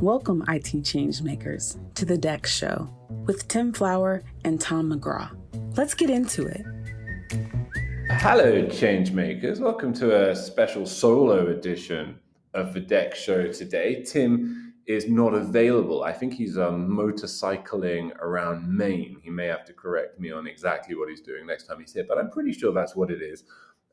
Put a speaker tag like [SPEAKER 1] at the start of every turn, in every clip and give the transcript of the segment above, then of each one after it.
[SPEAKER 1] Welcome, IT changemakers, to the DEX Show with Tim Flower and Tom McGraw. Let's get into it.
[SPEAKER 2] Hello, changemakers. Welcome to a special solo edition of the DEX Show today. Tim is not available. I think he's motorcycling around Maine. He may have to correct me on exactly what he's doing next time he's here, but I'm pretty sure that's what it is.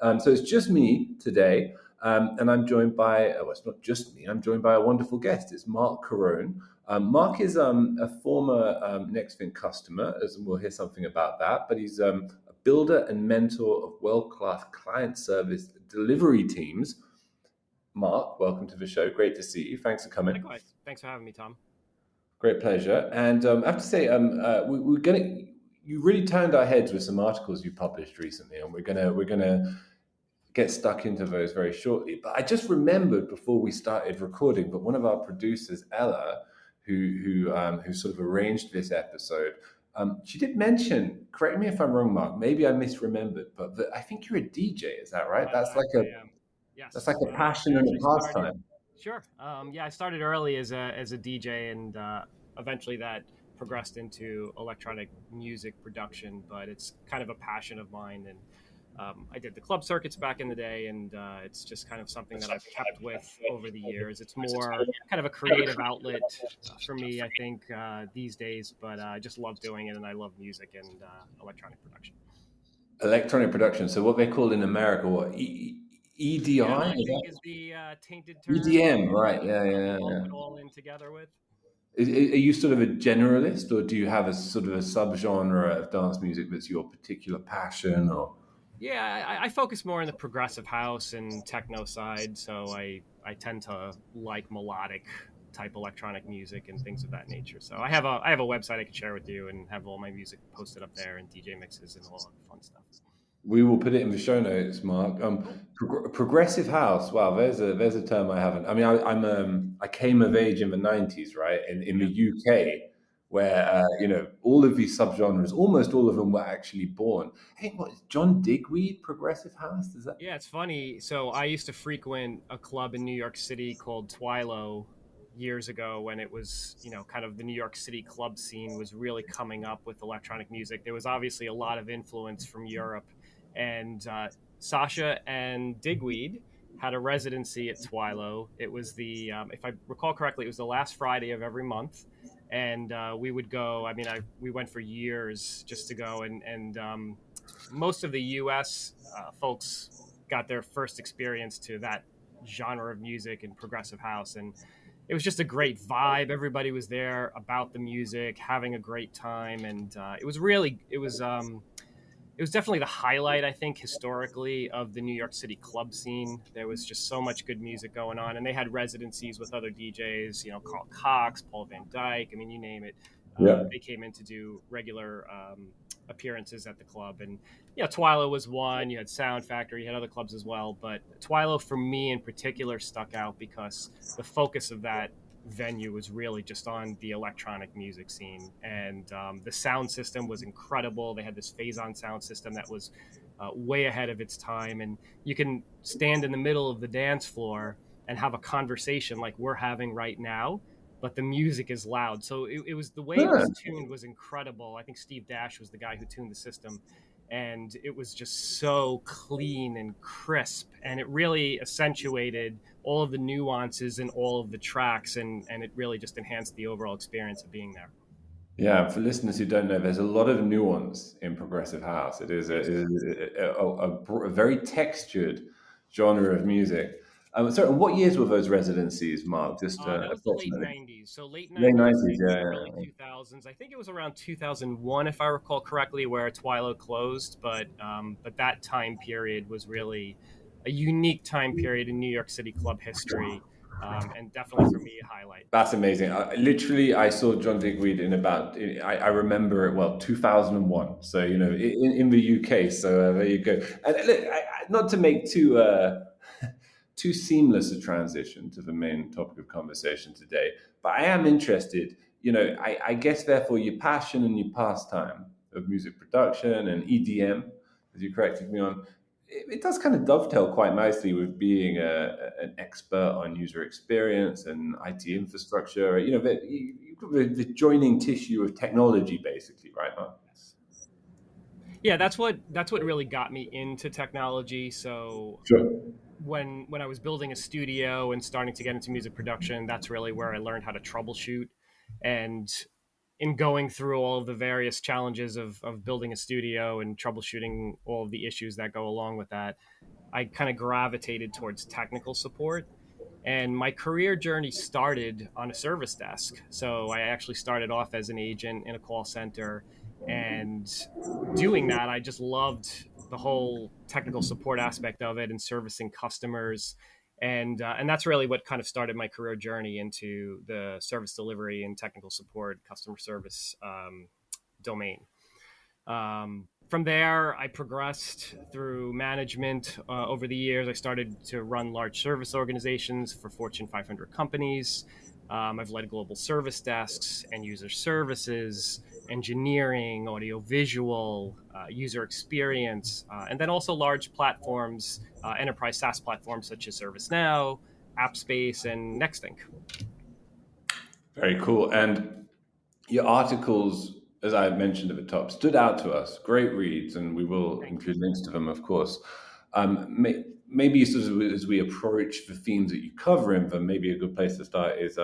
[SPEAKER 2] So it's just me today, and I'm joined by, it's not just me, I'm joined by a wonderful guest. It's Marc Carone. Marc is a former Nexthink customer, as we'll hear something about that, but he's a builder and mentor of world-class client service delivery teams. Marc, welcome to the show. Great to see you. Thanks for coming.
[SPEAKER 3] Likewise. Thanks for having me, Tom.
[SPEAKER 2] Great pleasure. And I have to say, you really turned our heads with some articles you published recently, and we're gonna get stuck into those very shortly. But I just remembered before we started recording, but one of our producers, Ella, who sort of arranged this episode, she did mention, correct me if I'm wrong, Marc, maybe I misremembered, but I think you're a DJ, is that right? That's like a passion and a pastime.
[SPEAKER 3] Sure. I started early as a DJ, and eventually that progressed into electronic music production, but it's kind of a passion of mine. And I did the club circuits back in the day, and it's just kind of something that I've kept with over the years. It's more kind of a creative outlet for me, I think, these days, but I just love doing it, and I love music and electronic production.
[SPEAKER 2] Electronic production, so what they call in America, what, EDI?
[SPEAKER 3] I think is the tainted term.
[SPEAKER 2] EDM, right, yeah.
[SPEAKER 3] Put all in together with.
[SPEAKER 2] Are you sort of a generalist, or do you have a sort of a subgenre of dance music that's your particular passion, or?
[SPEAKER 3] Yeah, I focus more on the progressive house and techno side, so I tend to like melodic type electronic music and things of that nature. So I have a website I can share with you and have all my music posted up there and DJ mixes and all that fun stuff.
[SPEAKER 2] We will put it in the show notes, Marc. Progressive house. Wow, there's a term I haven't. I mean, I came of age in the 90s, right? In the UK, where all of these subgenres, almost all of them were actually born. Hey, what is John Digweed progressive house? Is that?
[SPEAKER 3] Yeah, it's funny. So I used to frequent a club in New York City called Twilo years ago, when it was, kind of the New York City club scene was really coming up with electronic music. There was obviously a lot of influence from Europe, and Sasha and Digweed had a residency at Twilo. It was the, if I recall correctly, it was the last Friday of every month. And we would go, we went for years just to go. And most of the US folks got their first experience to that genre of music and progressive house. And it was just a great vibe. Everybody was there about the music, having a great time. And it was definitely the highlight, I think, historically, of the New York City club scene. There was just so much good music going on, and they had residencies with other DJs, Carl Cox, Paul Van Dyke, I mean, you name it.
[SPEAKER 2] Yeah.
[SPEAKER 3] They came in to do regular appearances at the club. And, Twilo was one. You had Sound Factory, you had other clubs as well. But Twilo, for me in particular, stuck out because the focus of that venue was really just on the electronic music scene, and the sound system was incredible. They had this phase-on sound system that was way ahead of its time, and you can stand in the middle of the dance floor and have a conversation like we're having right now, but the music is loud. So it was, the way it was tuned was incredible. I think Steve Dash was the guy who tuned the system, and it was just so clean and crisp, and it really accentuated all of the nuances in all of the tracks, and it really just enhanced the overall experience of being there.
[SPEAKER 2] Yeah, for listeners who don't know, there's a lot of nuance in progressive house. It is a very textured genre of music. So what years were those residencies, Marc? Just
[SPEAKER 3] that was the late
[SPEAKER 2] approximately.
[SPEAKER 3] 90s. So late
[SPEAKER 2] 90s,
[SPEAKER 3] early 2000s. I think it was around 2001, if I recall correctly, where Twilo closed. But that time period was really a unique time period in New York City club history. And definitely for me, a highlight.
[SPEAKER 2] That's amazing. I saw John Digweed in about, I remember it well, 2001. So, in the UK. So there you go. And look, not to make too seamless a transition to the main topic of conversation today, but I am interested, I guess therefore your passion and your pastime of music production and EDM, as you corrected me on, it does kind of dovetail quite nicely with being an expert on user experience and IT infrastructure. You know, you've got the joining tissue of technology, basically, right? Mark?
[SPEAKER 3] Yeah, that's what really got me into technology. So
[SPEAKER 2] Sure.
[SPEAKER 3] when I was building a studio and starting to get into music production, that's really where I learned how to troubleshoot. And in going through all of the various challenges of building a studio and troubleshooting all of the issues that go along with that, I kind of gravitated towards technical support. And my career journey started on a service desk. So I actually started off as an agent in a call center. And doing that, I just loved the whole technical support aspect of it and servicing customers. And that's really what kind of started my career journey into the service delivery and technical support, customer service domain. From there, I progressed through management over the years. I started to run large service organizations for Fortune 500 companies. I've led global service desks and user services, engineering, audiovisual, user experience, and then also large platforms, enterprise SaaS platforms such as ServiceNow, AppSpace, and Nexthink.
[SPEAKER 2] Very cool. And your articles, as I mentioned at the top, stood out to us. Great reads, and we will
[SPEAKER 3] Thank you.
[SPEAKER 2] include links to them, of course. Maybe sort of as we approach the themes that you cover in them, maybe a good place to start is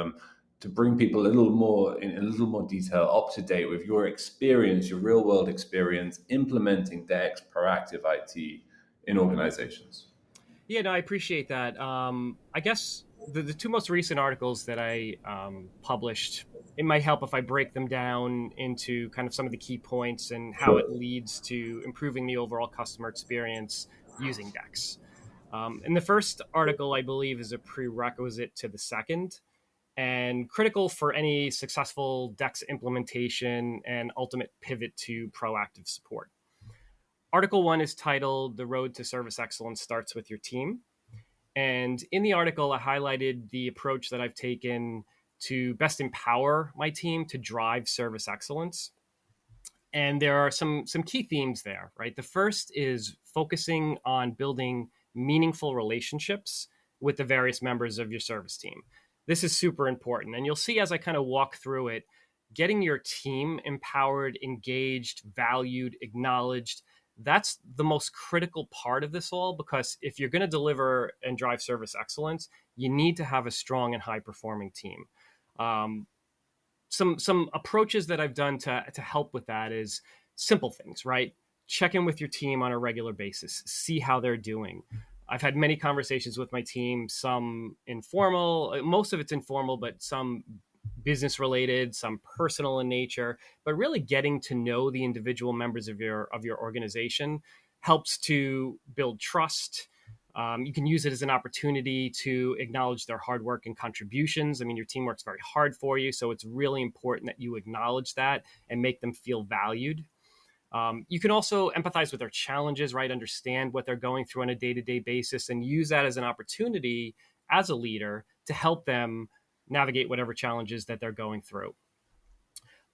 [SPEAKER 2] to bring people a little more in a little more detail, up to date with your experience, your real world experience implementing DEX proactive IT in organizations.
[SPEAKER 3] Yeah, no, I appreciate that. I guess the two most recent articles that I published, it might help if I break them down into kind of some of the key points and how
[SPEAKER 2] Sure.
[SPEAKER 3] it leads to improving the overall customer experience using DEX. And the first article, I believe, is a prerequisite to the second and critical for any successful DEX implementation and ultimate pivot to proactive support. Article one is titled The Road to Service Excellence Starts with Your Team. And in the article, I highlighted the approach that I've taken to best empower my team to drive service excellence. And there are some key themes there, right? The first is focusing on building meaningful relationships with the various members of your service team. This is super important. And you'll see as I kind of walk through it, getting your team empowered, engaged, valued, acknowledged, that's the most critical part of this all, because if you're going to deliver and drive service excellence, you need to have a strong and high performing team. Um, some approaches that I've done to help with that is simple things, right? Check in with your team on a regular basis, see how they're doing. I've had many conversations with my team, some informal, most of it's informal, but some business related, some personal in nature, but really getting to know the individual members of your organization helps to build trust. You can use it as an opportunity to acknowledge their hard work and contributions. I mean, your team works very hard for you, so it's really important that you acknowledge that and make them feel valued. You can also empathize with their challenges, right? Understand what they're going through on a day-to-day basis and use that as an opportunity as a leader to help them navigate whatever challenges that they're going through.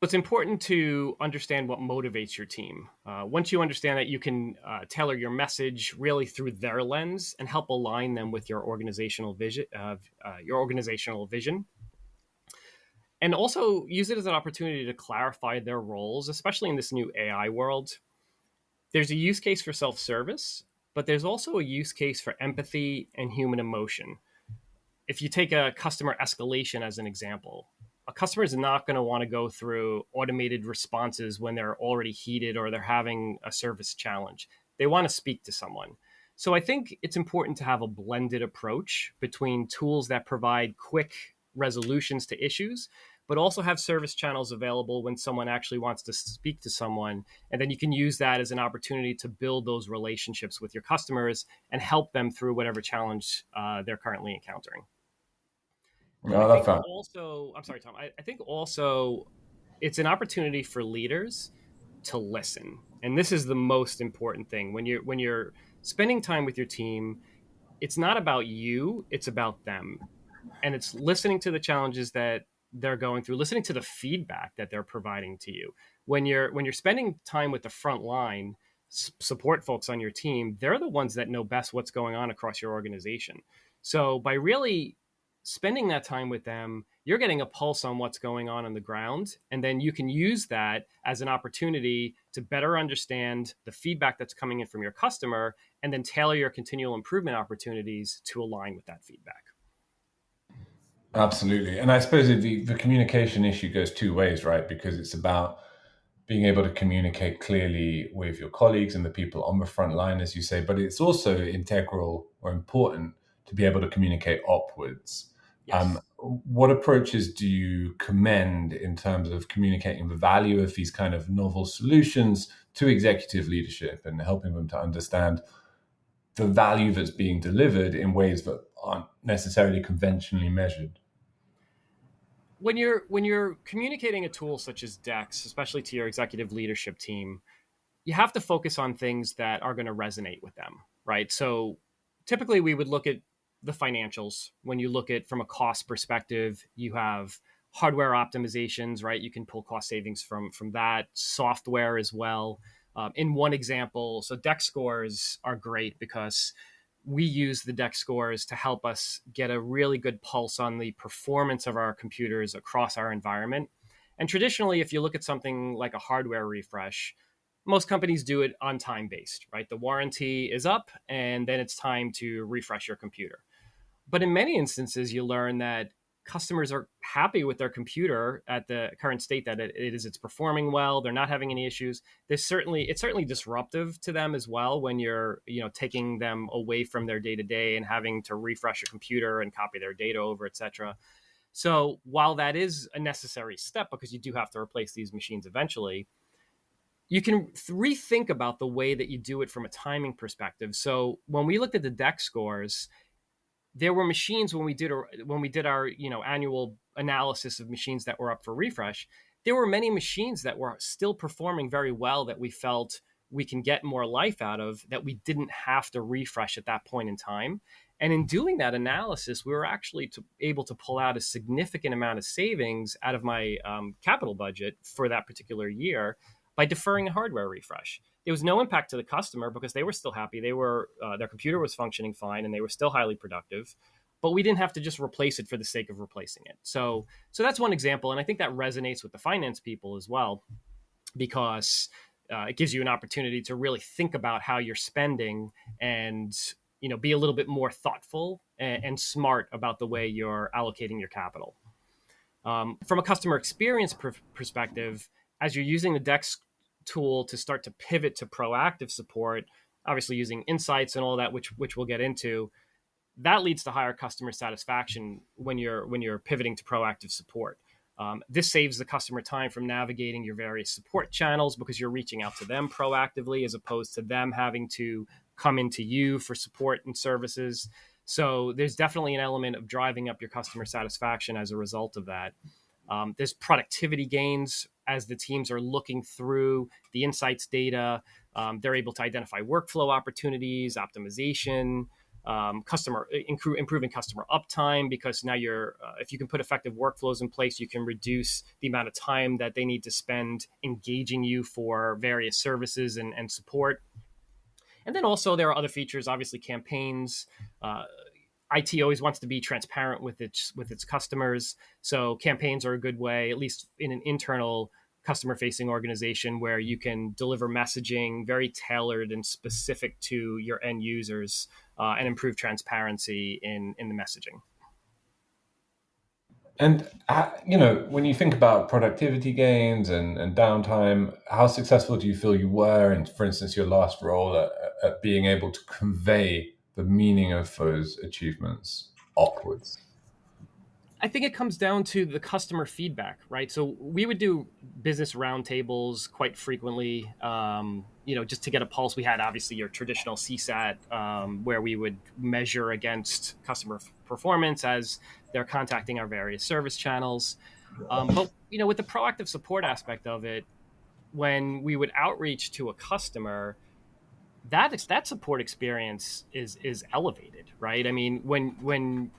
[SPEAKER 3] It's important to understand what motivates your team. Once you understand that, you can tailor your message really through their lens and help align them with your organizational vision. And also use it as an opportunity to clarify their roles, especially in this new AI world. There's a use case for self-service, but there's also a use case for empathy and human emotion. If you take a customer escalation as an example, a customer is not going to want to go through automated responses when they're already heated or they're having a service challenge. They want to speak to someone. So I think it's important to have a blended approach between tools that provide quick resolutions to issues, but also have service channels available when someone actually wants to speak to someone. And then you can use that as an opportunity to build those relationships with your customers and help them through whatever challenge they're currently encountering. I
[SPEAKER 2] No, that's
[SPEAKER 3] think
[SPEAKER 2] fun.
[SPEAKER 3] also, I'm sorry, Tom, I think also it's an opportunity for leaders to listen. And this is the most important thing. When you're spending time with your team, it's not about you, it's about them. And it's listening to the challenges that they're going through, listening to the feedback that they're providing to you. When you're spending time with the front line, support folks on your team, they're the ones that know best what's going on across your organization. So by really spending that time with them, you're getting a pulse on what's going on the ground. And then you can use that as an opportunity to better understand the feedback that's coming in from your customer and then tailor your continual improvement opportunities to align with that feedback.
[SPEAKER 2] Absolutely. And I suppose the communication issue goes two ways, right? Because it's about being able to communicate clearly with your colleagues and the people on the front line, as you say, but it's also integral or important to be able to communicate upwards.
[SPEAKER 3] Yes.
[SPEAKER 2] What approaches do you commend in terms of communicating the value of these kind of novel solutions to executive leadership and helping them to understand the value that's being delivered in ways that aren't necessarily conventionally measured?
[SPEAKER 3] When you're communicating a tool such as DEX, especially to your executive leadership team, you have to focus on things that are going to resonate with them, right? So typically we would look at the financials. When you look at from a cost perspective, you have hardware optimizations, right? You can pull cost savings from that, software as well. In one example, so DEX scores are great because we use the DEX scores to help us get a really good pulse on the performance of our computers across our environment. And traditionally, if you look at something like a hardware refresh, most companies do it on time based, right? The warranty is up and then it's time to refresh your computer. But in many instances, you learn that customers are happy with their computer at the current state that it's performing well. They're not having any issues. It's certainly disruptive to them as well when you're, taking them away from their day to day and having to refresh a computer and copy their data over, et cetera. So while that is a necessary step because you do have to replace these machines eventually, you can rethink about the way that you do it from a timing perspective. So when we looked at the DEX scores, there were machines when we did our annual analysis of machines that were up for refresh. There were many machines that were still performing very well that we felt we can get more life out of that we didn't have to refresh at that point in time. And in doing that analysis, we were actually able to pull out a significant amount of savings out of my capital budget for that particular year by deferring a hardware refresh. There was no impact to the customer because they were still happy. They were their computer was functioning fine and they were still highly productive, but we didn't have to just replace it for the sake of replacing it. So that's one example, and I think that resonates with the finance people as well because it gives you an opportunity to really think about how you're spending and be a little bit more thoughtful and smart about the way you're allocating your capital. From a customer experience perspective, as you're using the DEX tool to start to pivot to proactive support, obviously using insights and all that, which we'll get into, that leads to higher customer satisfaction when you're pivoting to proactive support. This saves the customer time from navigating your various support channels because you're reaching out to them proactively as opposed to them having to come into you for support and services. So there's definitely an element of driving up your customer satisfaction as a result of that. There's productivity gains as the teams are looking through the insights data. They're able to identify workflow opportunities, optimization, improving customer uptime, because now if you can put effective workflows in place, you can reduce the amount of time that they need to spend engaging you for various services and support. And then also there are other features, obviously campaigns. IT always wants to be transparent with its customers. So campaigns are a good way, at least in an internal customer-facing organization, where you can deliver messaging very tailored and specific to your end users and improve transparency in the messaging.
[SPEAKER 2] And, when you think about productivity gains and downtime, how successful do you feel you were in, for instance, your last role at being able to convey the meaning of those achievements upwards?
[SPEAKER 3] I think it comes down to the customer feedback, right? So we would do business roundtables quite frequently, just to get a pulse. We had obviously your traditional CSAT, where we would measure against customer performance as they're contacting our various service channels. But with the proactive support aspect of it, when we would outreach to a customer, that support experience is elevated, right? I mean, when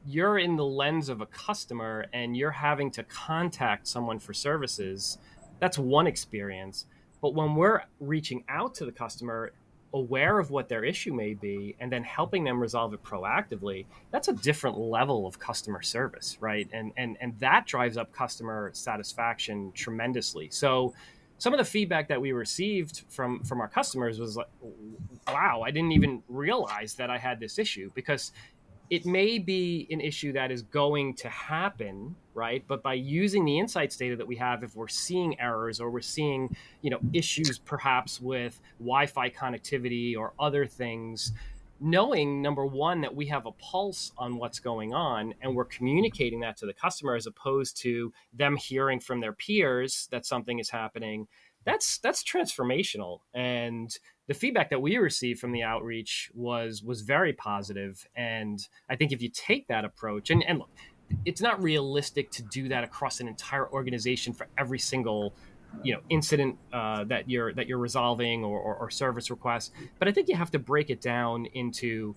[SPEAKER 3] you're in the lens of a customer and you're having to contact someone for services, that's one experience. But when we're reaching out to the customer, aware of what their issue may be, and then helping them resolve it proactively, that's a different level of customer service, right? And that drives up customer satisfaction tremendously. So some of the feedback that we received from our customers was like, wow, I didn't even realize that I had this issue, because it may be an issue that is going to happen, right? But by using the insights data that we have, if we're seeing errors or we're seeing, issues perhaps with Wi-Fi connectivity or other things, knowing, number one, that we have a pulse on what's going on and we're communicating that to the customer, as opposed to them hearing from their peers that something is happening, that's transformational. And the feedback that we received from the outreach was very positive. And I think if you take that approach, and look, it's not realistic to do that across an entire organization for every single incident that you're resolving, or service request, but I think you have to break it down into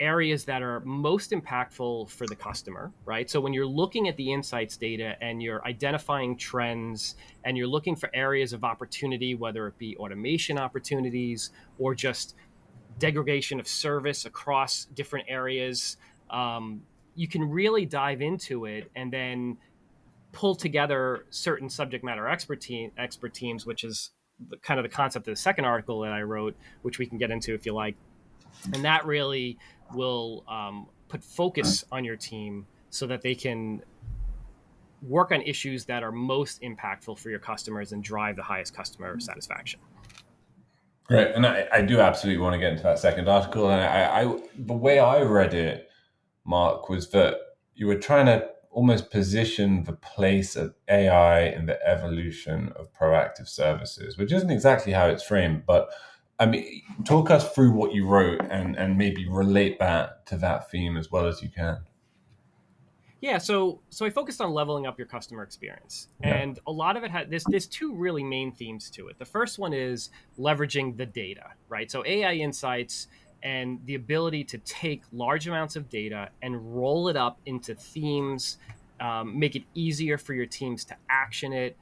[SPEAKER 3] areas that are most impactful for the customer, right? So when you're looking at the insights data and you're identifying trends and you're looking for areas of opportunity, whether it be automation opportunities or just degradation of service across different areas, you can really dive into it and then pull together certain subject matter expert teams, which is kind of the concept of the second article that I wrote, which we can get into if you like. And that really will put focus on your team so that they can work on issues that are most impactful for your customers and drive the highest customer satisfaction.
[SPEAKER 2] Great. And I do absolutely want to get into that second article. And I the way I read it, Mark, was that you were trying to almost position the place of AI in the evolution of proactive services, which isn't exactly how it's framed. But I mean, talk us through what you wrote and maybe relate that to that theme as well as you can.
[SPEAKER 3] Yeah, so I focused on leveling up your customer experience, and a lot of it had there's two really main themes to it. The first one is leveraging the data, right? So AI insights and the ability to take large amounts of data and roll it up into themes, make it easier for your teams to action it.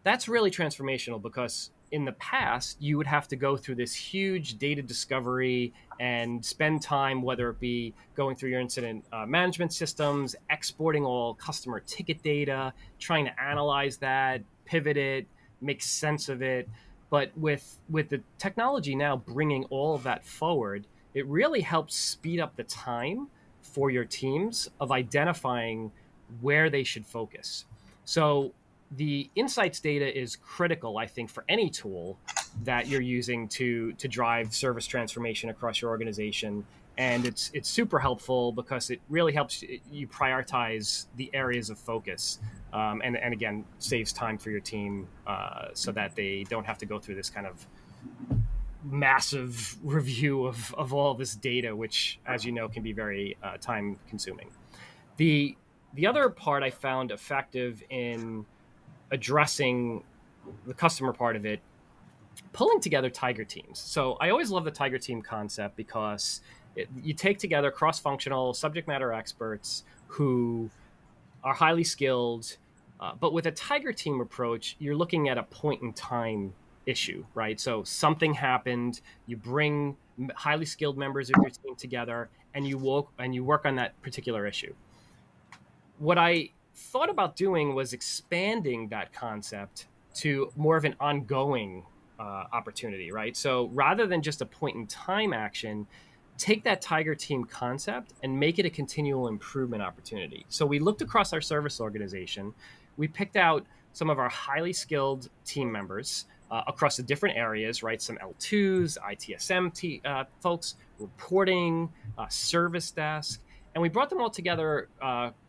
[SPEAKER 3] That's really transformational, because in the past, you would have to go through this huge data discovery and spend time, whether it be going through your incident management systems, exporting all customer ticket data, trying to analyze that, pivot it, make sense of it. But with the technology now bringing all of that forward, it really helps speed up the time for your teams of identifying where they should focus. So the insights data is critical, I think, for any tool that you're using to drive service transformation across your organization. And it's super helpful because it really helps you prioritize the areas of focus, and again, saves time for your team, so that they don't have to go through this kind of massive review of all this data, which, as you know, can be very time consuming. The other part I found effective in addressing the customer part of it, pulling together tiger teams. So I always love the tiger team concept, because you take together cross-functional subject matter experts who are highly skilled, but with a tiger team approach, you're looking at a point in time issue, right? So something happened, you bring highly skilled members of your team together, and you work on that particular issue. What I thought about doing was expanding that concept to more of an ongoing opportunity, right? So rather than just a point in time action, take that tiger team concept and make it a continual improvement opportunity. So we looked across our service organization. We picked out some of our highly skilled team members across the different areas, right? Some L2s, ITSM folks, reporting, service desk, and we brought them all together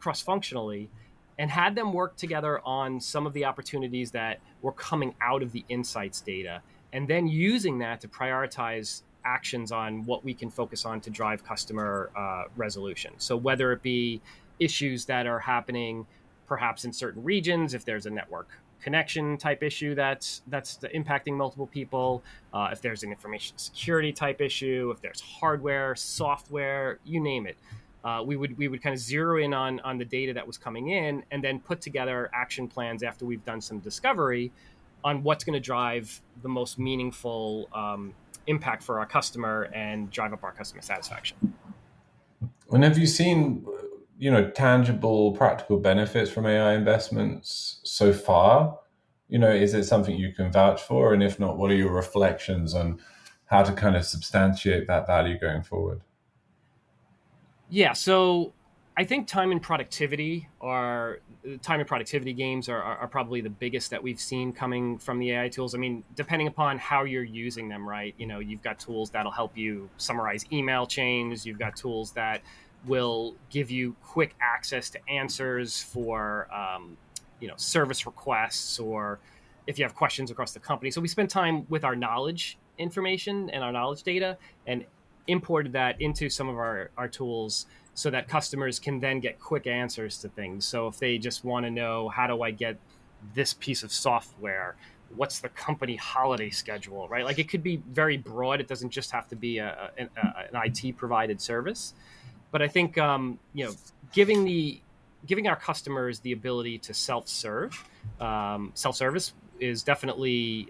[SPEAKER 3] cross-functionally and had them work together on some of the opportunities that were coming out of the insights data, and then using that to prioritize actions on what we can focus on to drive customer resolution. So whether it be issues that are happening perhaps in certain regions, if there's a network connection type issue that's impacting multiple people, if there's an information security type issue, if there's hardware, software, you name it. We would kind of zero in on the data that was coming in, and then put together action plans after we've done some discovery on what's going to drive the most meaningful impact for our customer and drive up our customer satisfaction.
[SPEAKER 2] And have you seen, tangible, practical benefits from AI investments so far? Is it something you can vouch for? And if not, what are your reflections on how to kind of substantiate that value going forward?
[SPEAKER 3] Yeah, so I think time and productivity games are probably the biggest that we've seen coming from the AI tools. I mean, depending upon how you're using them, right? You've got tools that'll help you summarize email chains. You've got tools that will give you quick access to answers for, service requests, or if you have questions across the company. So we spend time with our knowledge information and our knowledge data and imported that into some of our tools so that customers can then get quick answers to things. So if they just want to know, how do I get this piece of software? What's the company holiday schedule, right? Like, it could be very broad. It doesn't just have to be an IT provided service. But I think, giving our customers the ability to self-service is definitely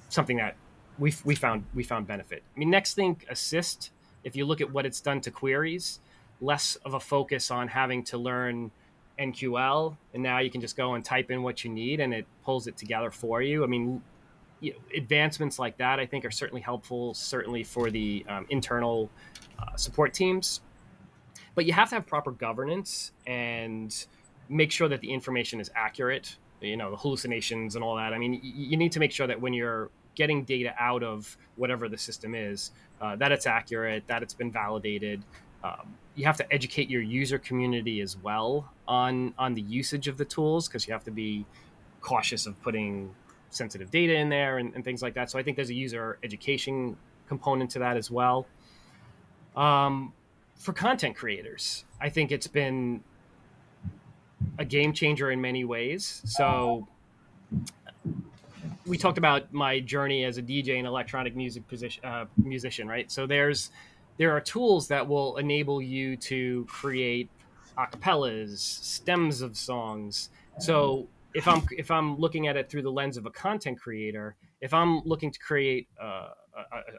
[SPEAKER 3] something that we found benefit. I mean, Nexthink Assist, if you look at what it's done to queries, less of a focus on having to learn NQL, and now you can just go and type in what you need and it pulls it together for you. I mean, advancements like that, I think, are certainly helpful, certainly for the internal support teams. But you have to have proper governance and make sure that the information is accurate, the hallucinations and all that. I mean, you need to make sure that when you're getting data out of whatever the system is, that it's accurate, that it's been validated. You have to educate your user community as well on the usage of the tools, because you have to be cautious of putting sensitive data in there and things like that. So I think there's a user education component to that as well. For content creators, I think it's been a game changer in many ways. So we talked about my journey as a DJ and electronic music musician, right? So there are tools that will enable you to create acapellas, stems of songs. So if I'm looking at it through the lens of a content creator, if I'm looking to create a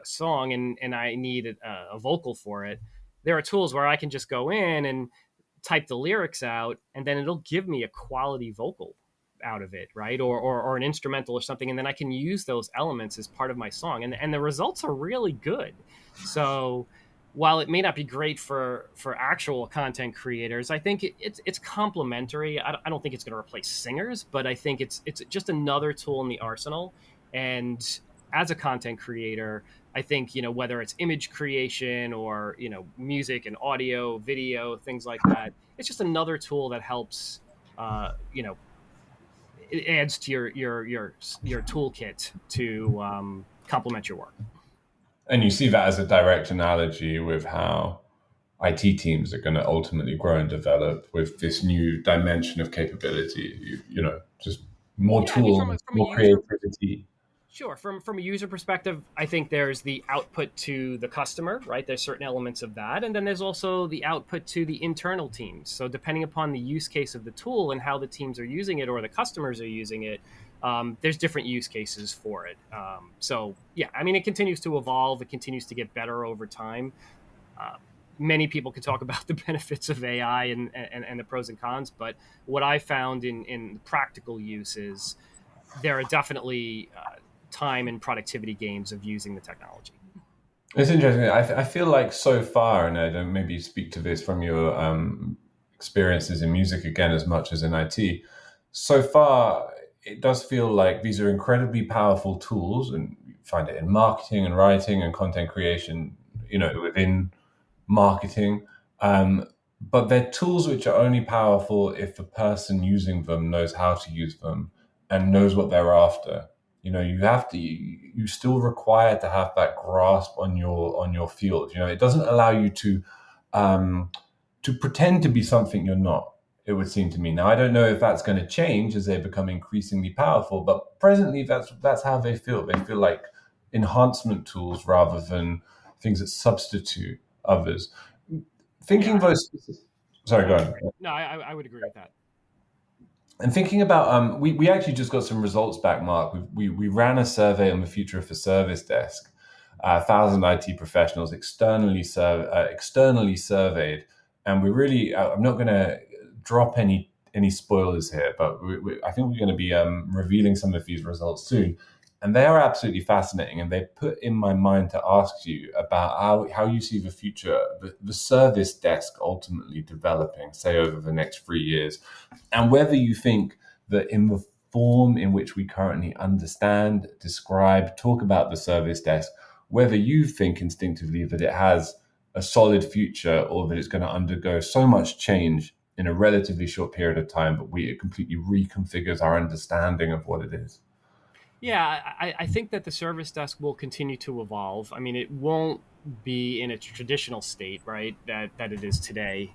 [SPEAKER 3] song and I need a vocal for it, there are tools where I can just go in and type the lyrics out, and then it'll give me a quality vocal out of it, right? Or an instrumental or something, and then I can use those elements as part of my song, and the results are really good. So while it may not be great for actual content creators, I think it's complementary. I don't think it's going to replace singers, but I think it's just another tool in the arsenal. And as a content creator, I think, whether it's image creation or, music and audio, video, things like that, it's just another tool that helps, it adds to your toolkit to complement your work.
[SPEAKER 2] And you see that as a direct analogy with how IT teams are going to ultimately grow and develop with this new dimension of capability. Just more tools, more creativity.
[SPEAKER 3] Sure. From a user perspective, I think there's the output to the customer, right? There's certain elements of that. And then there's also the output to the internal teams. So depending upon the use case of the tool and how the teams are using it or the customers are using it, there's different use cases for it. So yeah, I mean, it continues to evolve. It continues to get better over time. Many people can talk about the benefits of AI and the pros and cons, but what I found in practical use is there are definitely time and productivity gains of using the technology.
[SPEAKER 2] It's interesting. I feel like so far, and I don't maybe speak to this from your experiences in music again as much as in IT, so far it does feel like these are incredibly powerful tools, and you find it in marketing and writing and content creation, within marketing. But they're tools which are only powerful if the person using them knows how to use them and knows what they're after. You still require to have that grasp on your field. It doesn't allow you to pretend to be something you're not, it would seem to me. Now, I don't know if that's going to change as they become increasingly powerful, but presently that's how they feel. They feel like enhancement tools rather than things that substitute others. Thinking those. Sorry, go ahead.
[SPEAKER 3] No, I would agree with that.
[SPEAKER 2] And thinking about we actually just got some results back, Mark. We ran a survey on the future of the service desk. 1,000 IT professionals externally surveyed, and we really I'm not going to drop any spoilers here, but I think we're going to be revealing some of these results soon, and they are absolutely fascinating. And they put in my mind to ask you about how you see the future, the service desk ultimately developing, say over the next 3 years, and whether you think that in the form in which we currently understand, describe, talk about the service desk, whether you think instinctively that it has a solid future or that it's going to undergo so much change in a relatively short period of time, but it completely reconfigures our understanding of what it is.
[SPEAKER 3] Yeah, I think that the service desk will continue to evolve. I mean, it won't be in its traditional state, right, that it is today.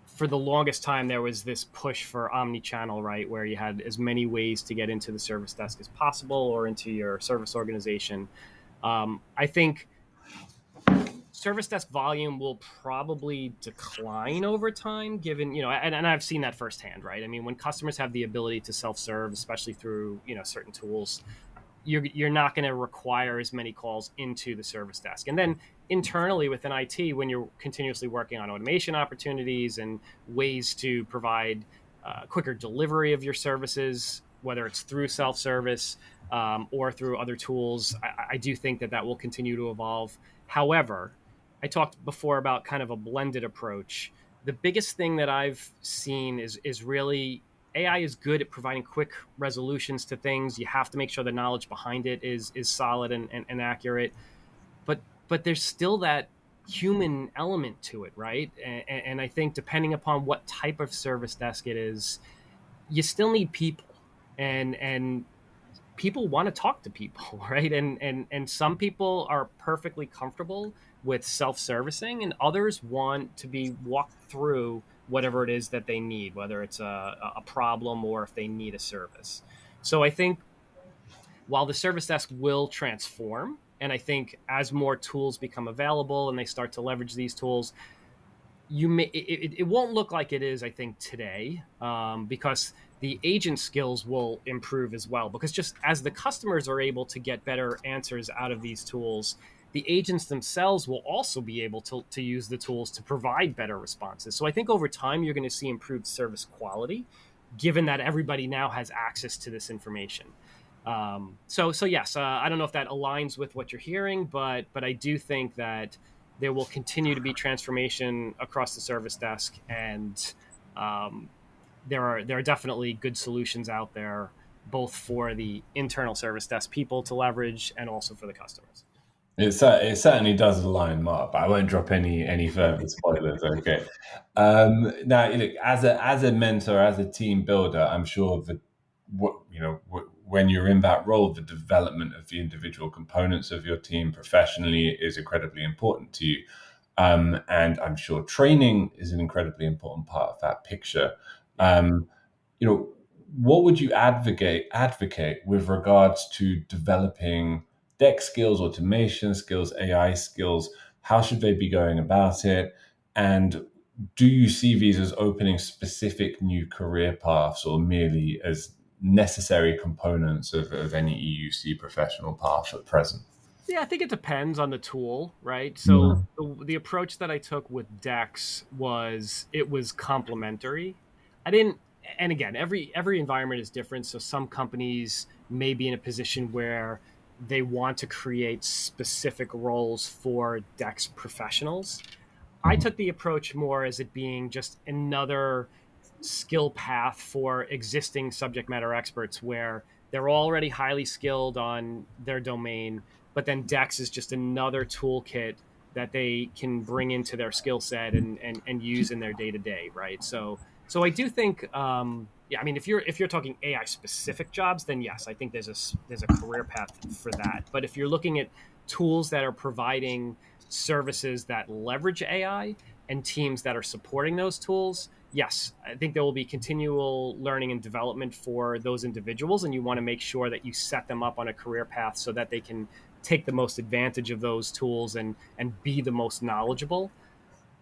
[SPEAKER 3] For the longest time, there was this push for omni-channel, right, where you had as many ways to get into the service desk as possible or into your service organization. I think service desk volume will probably decline over time, given, and I've seen that firsthand, right? I mean, when customers have the ability to self-serve, especially through, certain tools, you're not going to require as many calls into the service desk. And then internally within IT, when you're continuously working on automation opportunities and ways to provide quicker delivery of your services, whether it's through self-service or through other tools, I do think that will continue to evolve. However, I talked before about kind of a blended approach. The biggest thing that I've seen is really AI is good at providing quick resolutions to things. You have to make sure the knowledge behind it is solid and accurate. But there's still that human element to it, right? And I think depending upon what type of service desk it is, you still need people. And people want to talk to people, right? And some people are perfectly comfortable with self-servicing, and others want to be walked through whatever it is that they need, whether it's a problem or if they need a service. So I think while the service desk will transform, and I think as more tools become available and they start to leverage these tools, it won't look like it is, I think, today, because the agent skills will improve as well, because just as the customers are able to get better answers out of these tools, the agents themselves will also be able to use the tools to provide better responses. So I think over time you're going to see improved service quality, given that everybody now has access to this information. So yes, I don't know if that aligns with what you're hearing, but I do think that there will continue to be transformation across the service desk, and there are definitely good solutions out there, both for the internal service desk people to leverage and also for the customers.
[SPEAKER 2] It certainly does align, Mark, but I won't drop any further spoilers. Okay. Now, look, as a mentor, as a team builder, I'm sure that when you're in that role, the development of the individual components of your team professionally is incredibly important to you, and I'm sure training is an incredibly important part of that picture. Um, what would you advocate with regards to developing DEX skills, automation skills, AI skills? How should they be going about it? And do you see these as opening specific new career paths or merely as necessary components of any EUC professional path at present?
[SPEAKER 3] Yeah, I think it depends on the tool, right? So
[SPEAKER 2] Mm.
[SPEAKER 3] the approach that I took with DEX was it was complementary. I didn't, and again, every environment is different. So some companies may be in a position where they want to create specific roles for DEX professionals. I took the approach more as it being just another skill path for existing subject matter experts where they're already highly skilled on their domain, but then DEX is just another toolkit that they can bring into their skill set and use in their day to day, right? So I do think, yeah, I mean, if you're talking AI specific jobs, then yes, I think there's a career path for that. But if you're looking at tools that are providing services that leverage AI and teams that are supporting those tools, yes, I think there will be continual learning and development for those individuals. And you want to make sure that you set them up on a career path so that they can take the most advantage of those tools and be the most knowledgeable.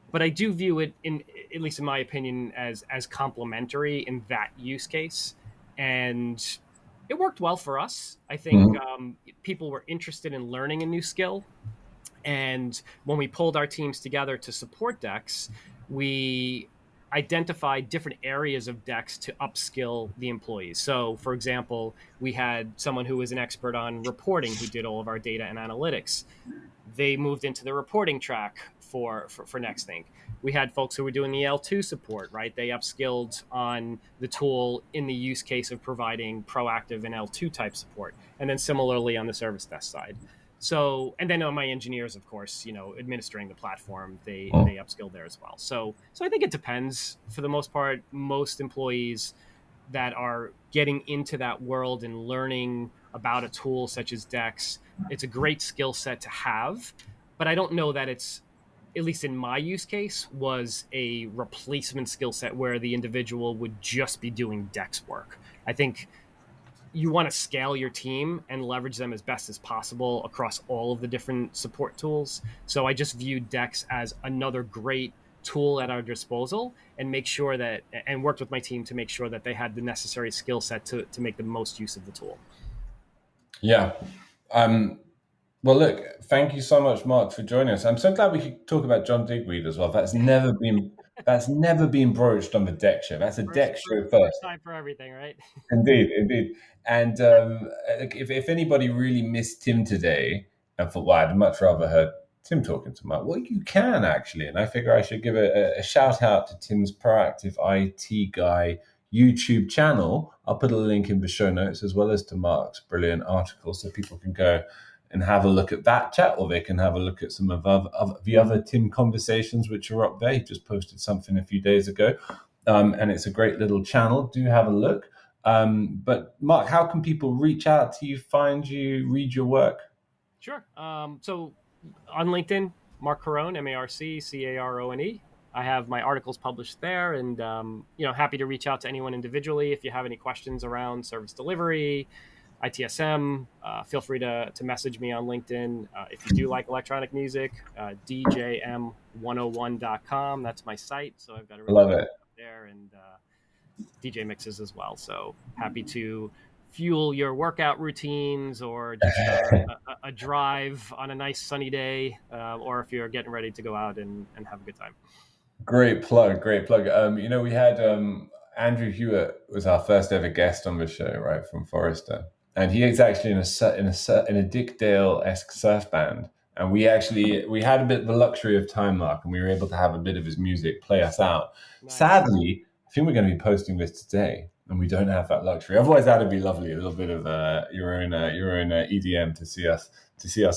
[SPEAKER 3] But I do view it, in at least in my opinion, as complementary in that use case. And it worked well for us. I think people were interested in learning a new skill. And when we pulled our teams together to support DEX, we identified different areas of DEX to upskill the employees. So, for example, we had someone who was an expert on reporting who did all of our data and analytics. They moved into the reporting track for Nexthink. We had folks who were doing the L2 support, right? They upskilled on the tool in the use case of providing proactive and L2 type support. And then similarly on the service desk side. So, and then on my engineers, of course, administering the platform, they upskill there as well. So I think it depends. For the most part, most employees that are getting into that world and learning about a tool such as DEX, it's a great skill set to have. But I don't know that it's, at least in my use case, was a replacement skill set where the individual would just be doing DEX work. I think you want to scale your team and leverage them as best as possible across all of the different support tools. So I just viewed DEX as another great tool at our disposal, and worked with my team to make sure that they had the necessary skill set to make the most use of the tool.
[SPEAKER 2] Yeah. Well, look, thank you so much, Mark, for joining us. I'm so glad we could talk about John Digweed as well. That's never been broached on the DEX show. That's a DEX show first.
[SPEAKER 3] First time for everything, right?
[SPEAKER 2] Indeed. And if anybody really missed Tim today and thought, well, I'd much rather heard Tim talking to Mark, well, you can actually. And I figure I should give a shout out to Tim's Proactive IT Guy YouTube channel. I'll put a link in the show notes, as well as to Mark's brilliant article, so people can go and have a look at that chat, or they can have a look at some of the other Tim conversations which are up there. He just posted something a few days ago, and it's a great little channel. Do have a look. But Mark, how can people reach out to you, find you, read your work?
[SPEAKER 3] Sure. So on LinkedIn, Marc Carone, MarcCarone. I have my articles published there, and happy to reach out to anyone individually if you have any questions around service delivery, ITSM. Feel free to message me on LinkedIn. If you do like electronic music, DJM101.com. That's my site. So I've got a
[SPEAKER 2] Love it
[SPEAKER 3] there, and DJ mixes as well. So happy to fuel your workout routines, or just a drive on a nice sunny day, or if you're getting ready to go out and have a good time. Great plug.
[SPEAKER 2] We had Andrew Hewitt was our first ever guest on the show, right, from Forrester. And he is actually in a Dick Dale-esque surf band. And we had a bit of the luxury of time, Mark, and we were able to have a bit of his music play us out. Nice. Sadly, I think we're going to be posting this today, and we don't have that luxury. Otherwise, that'd be lovely. A little bit of your own EDM to see us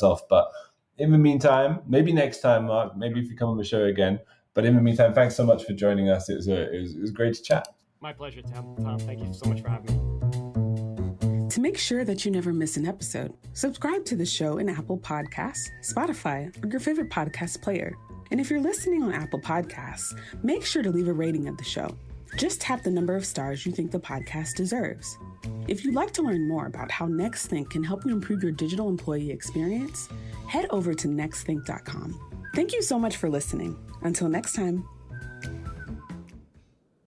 [SPEAKER 2] off. But in the meantime, maybe next time, Mark, maybe if you come on the show again. But in the meantime, thanks so much for joining us. It was great to chat.
[SPEAKER 3] My pleasure, Tom. Thank you so much for having me.
[SPEAKER 1] To make sure that you never miss an episode, subscribe to the show in Apple Podcasts, Spotify, or your favorite podcast player. And if you're listening on Apple Podcasts, make sure to leave a rating of the show. Just tap the number of stars you think the podcast deserves. If you'd like to learn more about how Nexthink can help you improve your digital employee experience, head over to nexthink.com. Thank you so much for listening. Until next time.